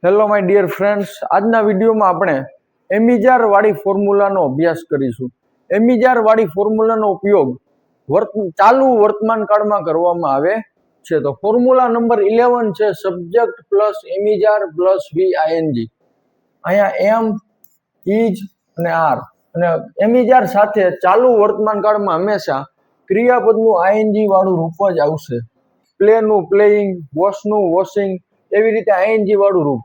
Hello my dear friends, આજના વિડીયોમાં આપણે એમિજાર વાળી ફોર્મ્યુલાનો અભ્યાસ કરીશું. એમિજાર વાળી ફોર્મ્યુલાનો ઉપયોગ ચાલુ વર્તમાન કાળમાં કરવામાં આવે છે. તો ફોર્મ્યુલા નંબર 11 છે સબ્જેક્ટ પ્લસ એમિજાર પ્લસ VING. અહીંયા એમ, ઇઝ અને આર અને એમિજાર સાથે ચાલુ વર્તમાન કાળમાં હંમેશા ક્રિયાપદનું ING વાળું રૂપ જ આવશે. પ્લેનું પ્લેઇંગ, વોશનું વોશિંગ, એવી રીતે ING વાળું રૂપ.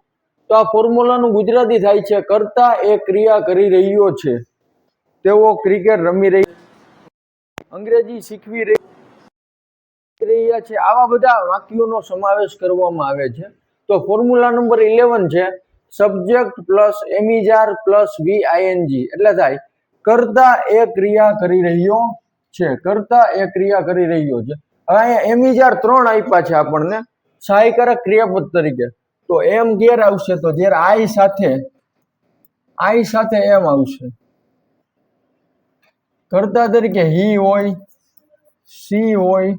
તો આ ફોર્મ્યુલાનું ગુજરાતી થાય છે કરતા એ ક્રિયા કરી રહ્યો છે, તેઓ ક્રિકેટ રમી રહ્યા, અંગ્રેજી શીખવી રહ્યા છે, આવા બધા વાક્યોનો સમાવેશ કરવામાં આવે છે. તો ફોર્મ્યુલા નંબર 11 છે સબ્જેક્ટ પ્લસ એમિજાર પ્લસ VING, એટલે થાય કરતા એ ક્રિયા કરી રહ્યો છે, કરતા એ ક્રિયા કરી રહ્યો છે. હવે અહીંયા એમિજાર 3 આપ્યા છે આપણને સહાયકારક ક્રિયાપદ તરીકે. તો એમ ઘેર આવશે, તો જ્યારે આઈ સાથે એમ આવશે. કરતા તરીકે હી હોય, સી હોય,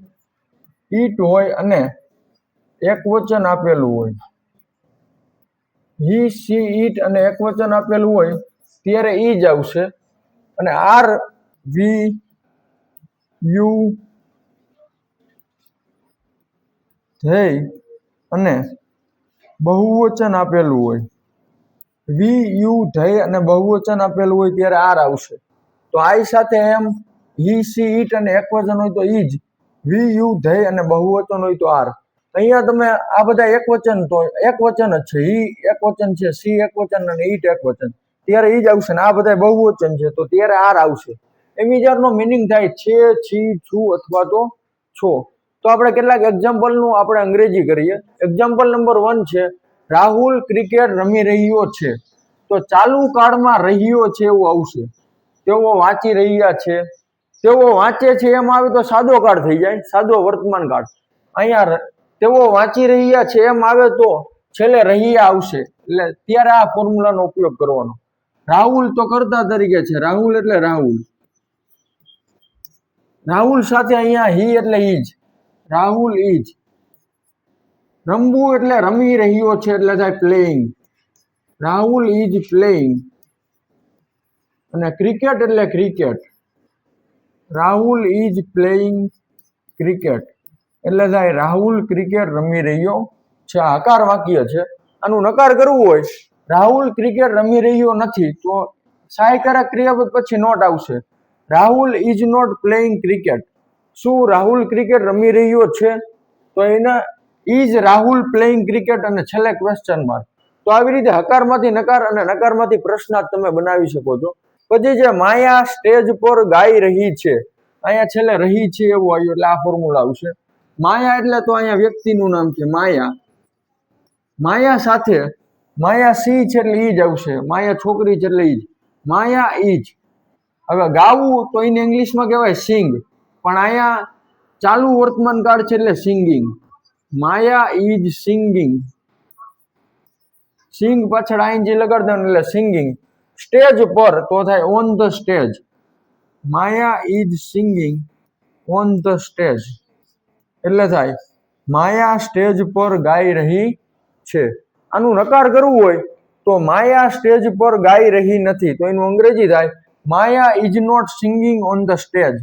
ઈટ હોય અને એક વચન આપેલું હોય. હી, સી, ઈટ અને એક વચન આપેલું હોય ત્યારે ઈ જ આવશે. અને આર, વી, યુ, ધેય અને બહુવચન આપેલું હોય. વી, યુ, ધેય અને બહુવચન આપેલું હોય ત્યારે આર આવશે. તો આઈ સાથે એમ, હી, સી, ઈટ અને એક વચન હોય તો ઈજ, વી, યુ, ધેય અને બહુવચન હોય તો આર. અહીંયા તમે આ બધા એક વચન તો એક વચન જ છે. હી એક વચન છે, સી એક વચન અને ઈટ એક વચન, ત્યારે ઈ જ આવશે. ને આ બધા બહુવચન છે તો ત્યારે આર આવશે. એમિજારનો મીનિંગ થાય છે, છી, છું અથવા તો છો. તો આપણે કેટલાક એક્ઝામ્પલનું આપણે અંગ્રેજી કરીએ. એક્ઝામ્પલ નંબર 1 છે રાહુલ ક્રિકેટ રમી રહ્યો છે. તો ચાલુ કાળમાં રહ્યો છે એવું આવશે. તેઓ વાંચી રહ્યા છે, તેઓ વાંચે છે એમ આવે તો સાદો કાળ થઈ જાય, સાદો વર્તમાન કાળ. અહીંયા તેઓ વાંચી રહ્યા છે એમ આવે તો છેલ્લે રહ્યા આવશે, એટલે ત્યારે આ ફોર્મ્યુલાનો ઉપયોગ કરવાનો. રાહુલ તો કરતા તરીકે છે, રાહુલ એટલે રાહુલ. રાહુલ સાથે અહીંયા હી એટલે ઈજ, રાહુલ ઈજ. રમવું એટલે રમી રહ્યો છે એટલે થાય પ્લેઇંગ, રાહુલ ઈજ પ્લેઇંગ. અને ક્રિકેટ એટલે ક્રિકેટ, રાહુલ ઈજ પ્લેઇંગ ક્રિકેટ, એટલે થાય રાહુલ ક્રિકેટ રમી રહ્યો છે. આ હકાર વાક્ય છે. આનું નકાર કરવું હોય રાહુલ ક્રિકેટ રમી રહ્યો નથી તો સહાયકારક ક્રિયાપદ પછી નોટ આવશે. Rahul is not playing cricket. શું રાહુલ ક્રિકેટ રમી રહ્યો છે? તો એના ઇઝ રાહુલ પ્લેઇંગ ક્રિકેટ અને છેલ્લે ક્વેશ્ચન માર્ક. તો આવી રીતે હકારમાંથી નકાર અને નકારમાંથી પ્રશ્નાર્થ તમે બનાવી શકો છો. પછી જે માયા સ્ટેજ પર ગાઈ રહી છે, અહીંયા છેલ્લે રહી છે એવું આવ્યું એટલે આ ફોર્મ્યુલા આવશે. માયા એટલે તો અહીંયા વ્યક્તિનું નામ છે માયા. માયા સાથે માયા સી છે એટલે ઈ જ આવશે, માયા છોકરી છે એટલે ઈ જ, માયા ઈજ. હવે ગાવું તો એને ઇંગ્લિશમાં કહેવાય સિંગ, પણ અહીંયા ચાલુ વર્તમાન કાળ છે એટલે સિંગિંગ. માયા ઈજ સિંગિંગ. સિંગ પાછળ ING લગાડ દો એટલે સિંગિંગ. સ્ટેજ પર તો થાય ઓન ધ સ્ટેજ. માયા ઈજ સિંગિંગ ઓન ધ સ્ટેજ, એટલે થાય માયા સ્ટેજ પર ગાઈ રહી છે. આનું નકાર કરવું હોય તો માયા સ્ટેજ પર ગાઈ રહી નથી, તો એનું અંગ્રેજી થાય Maya is not singing on the stage.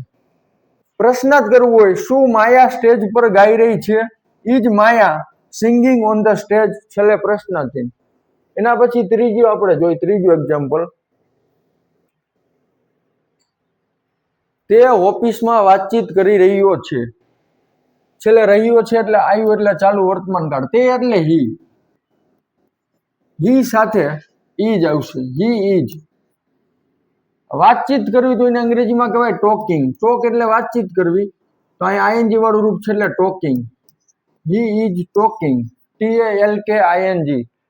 પ્રશ્નાર્થ કરવું હોય શું માયા સ્ટેજ પર ગાઈ રહી છે? Is Maya singing on the stage, છેલ્લે પ્રશ્નાર્થ. એના પછી ત્રીજું આપણે જોઈ, ત્રીજું એક્ઝામ્પલ. તે ઓફિસમાં વાતચીત કરી રહ્યો છે. છેલ્લે રહ્યો છે એટલે આવ્યું એટલે ચાલુ વર્તમાન કાળ. તે એટલે હી. હી સાથે ઈ જ આવશે, હી ઈજ. વાતચીત કરવી તો એને અંગ્રેજીમાં કહેવાય ટોકિંગ. ટોક એટલે વાતચીત કરવી, તો અહીંયા ING વાળું રૂપ છે એટલે talking. He is talking, TALKING.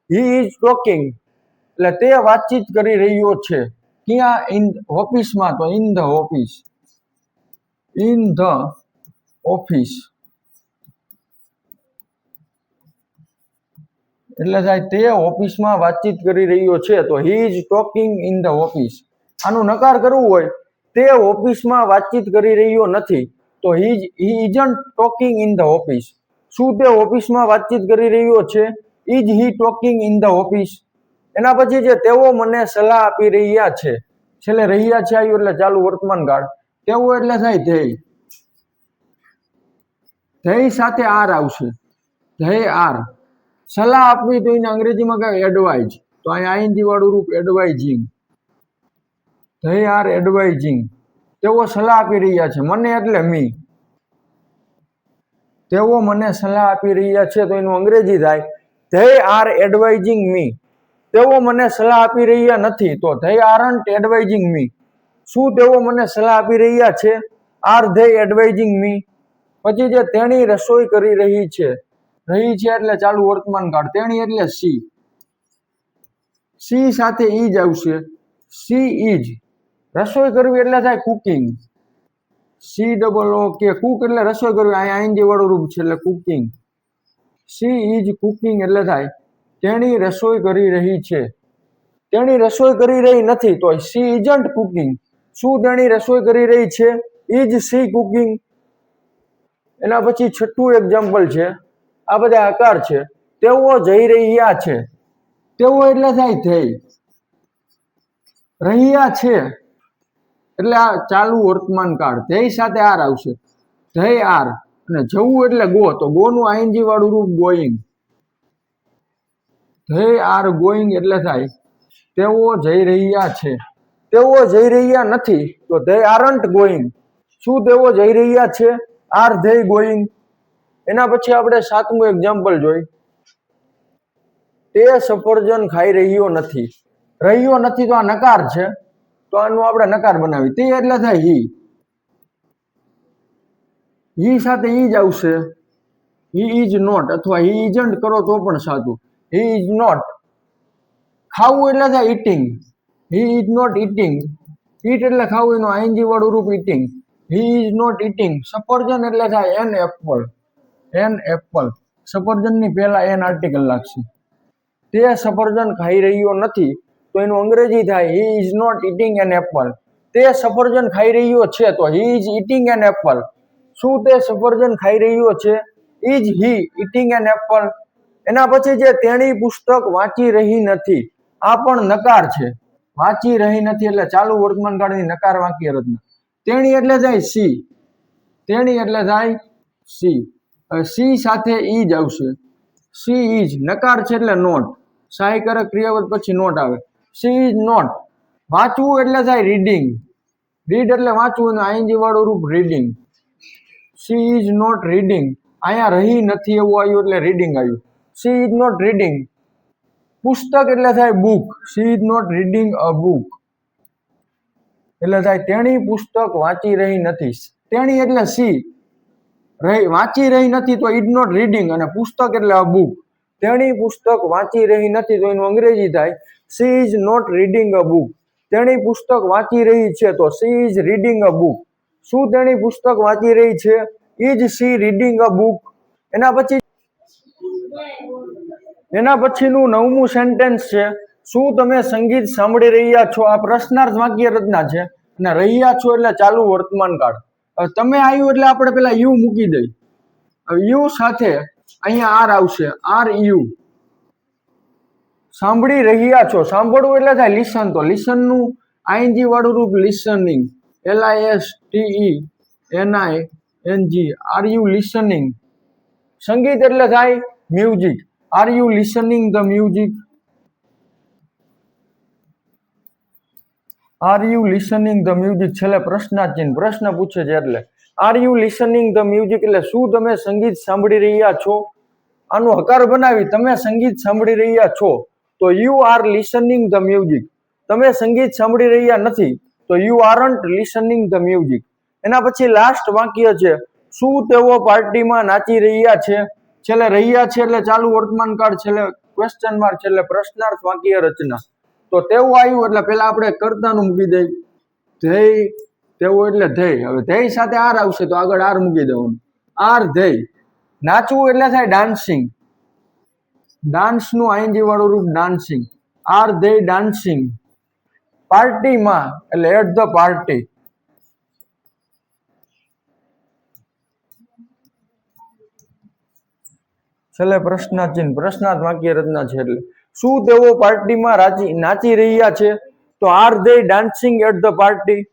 He is talking એટલે તે વાતચીત કરી રહ્યો છે. ક્યાં? ઇન ઓફિસમાં, તો in the office, in the office. એટલે થાય તે ઓફિસમાં વાતચીત કરી રહ્યો છે, તો he is talking in the office. આનું નકાર કરવું હોય તે ઓફિસમાં વાતચીત કરી રહ્યો નથી, તો he isn't talking in the office. શું તે ઓફિસમાં વાતચીત કરી રહ્યો છે? Is he talking in the office. એના પછી જે તેઓ મને સલાહ આપી રહ્યા છે, છેલ્લે રહ્યા છે આવ્યું એટલે ચાલુ વર્તમાન કાળ. તેઓ એટલે થાય ધ્યેય. ધ્યેય સાથે આર આવશે, ધ્યેય આર. સલાહ આપવી તો એને અંગ્રેજીમાં કહે એડવાઇઝ, તો અહીંયા આઈએનજી વાળું રૂપ એડવાઇઝિંગ. ધ્યેય આર એડવાઇઝિંગ. તેઓ સલાહ આપી રહ્યા છે, મને એટલે મી. તેઓ મને સલાહ આપી રહ્યા છે તો એનું અંગ્રેજી થાય ધે આર એડવાઇઝિંગ મી. તેઓ મને સલાહ આપી રહ્યા નથી તો ધે આરન્ટ એડવાઇઝિંગ મી. શું તેઓ મને સલાહ આપી રહ્યા છે? આર ધે એડવાઇઝિંગ મી. પછી જે તેણી રસોઈ કરી રહી છે, રહી છે એટલે ચાલુ વર્તમાન કાળ. તેણી એટલે સી. સી સાથે ઈજ આવશે, સી ઈજ. રસોઈ કરવી એટલે થાય કુકિંગ. સી ડબલ ઓ કે કુક એટલે રસોઈ કરવી, અહીંયા આઈએનજી વાળું રૂપ છે એટલે કુકિંગ. સી ઇઝ કુકિંગ એટલે થાય તેણી રસોઈ કરી રહી છે. તેણી રસોઈ કરી રહી નથી તો સી ઇઝન્ટ કુકિંગ. શું તેણી રસોઈ કરી રહી છે? Is C cooking. એના પછી છઠ્ઠું એક્ઝામ્પલ છે, આ બધા આકાર છે. તેઓ જઈ રહ્યા છે. તેઓ એટલે થાય ધ્યેય. રહ્યા છે એટલે આ ચાલુ વર્તમાન કાળ. ધ્યેય સાથે આર આવશે, ધ્યેય આર. અને જવું એટલે ગો, તો ગો નું આઈએનજી વાળું રૂપ ગોઈંગ. ધ્યેય આર ગોઈંગ એટલે થાય તેઓ જઈ રહ્યા છે. તેઓ જઈ રહ્યા નથી તો ધ્યેય આરન્ટ ગોઈંગ. શું તેઓ જઈ રહ્યા છે? આર ધ્યેય ગોઈંગ. એના પછી આપણે સાતમું એક્ઝામ્પલ જોઈ. તે સફરજન ખાઈ રહ્યો નથી. રહ્યો નથી તો આ નકાર છે, તો આનું આપણે નકાર બનાવી. તે એટલે થાય હી. હી સાથે ઈ જ આવશે, હી ઇઝ નોટ, અથવા હી ઇઝન્ટ કરો તો પણ સાચું. He is not. ખાવું એટલે થાય eating. He is not eating. Eat એટલે ખાવું, એનું આઈએનજી વાળું રૂપ eating. He is not eating. સફરજન એટલે થાય એન એપલ. An apple. સફરજનની પહેલા એન આર્ટિકલ લાગશે. તે સફરજન ખાઈ રહ્યો નથી તો એનું અંગ્રેજી થાય he is not eating an apple. તે સફરજન ખાઈ રહ્યો છે તો he is eating an apple. શું તે સફરજન ખાઈ રહ્યો છે? Is he eating an apple. એના પછી જે તેણી પુસ્તક વાંચી રહી નથી, આ પણ નકાર છે. વાંચી રહી નથી એટલે ચાલુ વર્તમાન કાળની નકાર વાક્ય રચના. તેણી એટલે થાય સી. તેણી એટલે થાય સી. સી સાથે ઈ જ આવશે, સી ઇઝ. નકાર છે એટલે નોટ. સહાયકારક ક્રિયાપદ પછી નોટ આવે. She is not. વાંચવું એટલે થાય રીડિંગ. રીડ એટલે વાંચવું, એનું આઈએનજી વાળું રૂપ reading. She is not reading. અહીંયા રહી નથી એવું આવ્યું એટલે રીડિંગ આવ્યું. She is not reading. પુસ્તક એટલે થાય book. She is not reading a book. એટલે થાય તેણી પુસ્તક વાંચી રહી નથી. તેણી એટલે સી. વાંચી રહી નથી તો ઇઝ નોટ રીડિંગ, અને પુસ્તક એટલે અ બુક. તેણી પુસ્તક વાંચી રહી નથી તો એનું અંગ્રેજી થાય she is not reading a book. તેણી પુસ્તક વાંચી રહી છે તો she is reading a book. શું તેણી પુસ્તક વાંચી રહી છે? Is she reading a book. એના પછીનું 9મું સેન્ટેન્સ છે, શું તમે સંગીત સાંભળી રહ્યા છો? આ પ્રશ્નાર્થ વાક્ય રચના છે, અને રહ્યા છો એટલે ચાલુ વર્તમાન કાળ. તમે આવ્યું એટલે આપણે પેલા યુ મૂકી દઈ. યુ સાથે અહીંયા આર આવશે, આર યુ. સાંભળી રહ્યા છો. સાંભળવું એટલે થાય લિસન, તો લિસન નું આઈએનજી વાળું રૂપ listening. LISTENING. Are you listening. સંગીત એટલે થાય music. Are you listening the music? Are you listening the music. છેલ્લે પ્રશ્નાચિહ્ન, પ્રશ્ન પૂછે છે એટલે. Are you listening the music એટલે શું તમે સંગીત સાંભળી રહ્યા છો? આનું હકાર બનાવી તમે સંગીત સાંભળી રહ્યા છો તો you are listening the music. તમે સંગીત સાંભળી રહ્યા નથી તો you aren't listening the music. એના પછી લાસ્ટ વાક્ય છે, શું તેઓ પાર્ટીમાં નાચી રહ્યા છે? છેલ્લે રહ્યા છે એટલે ચાલુ વર્તમાન કાળ, છેલ્લે ક્વેશ્ચન માર્ક, છેલ્લે પ્રશ્નાર્થ વાક્ય રચના. તો તેવું આવ્યું એટલે પેલા આપણે કર્તાનું મૂકી દઈ ધ્યેય. તેવું એટલે ધ્યેય. હવે ધ્યેય સાથે આર આવશે તો આગળ આર મૂકી દેવાનું, આર ધ્યેય. નાચવું એટલે થાય ડાન્સિંગ. ડાન્સ નું આઈએનજી વાળું રૂપ ડાન્સિંગ. આર ધ્યેય ડાન્સિંગ. પાર્ટીમાં એટલે એટ ધ પાર્ટી. છેલ્લે પ્રશ્નાર્થ ચિહ્ન, પ્રશ્નાર્થ વાક્ય રચના છે. એટલે શું તેઓ પાર્ટીમાં નાચી રહ્યા છે? તો are they dancing at the party?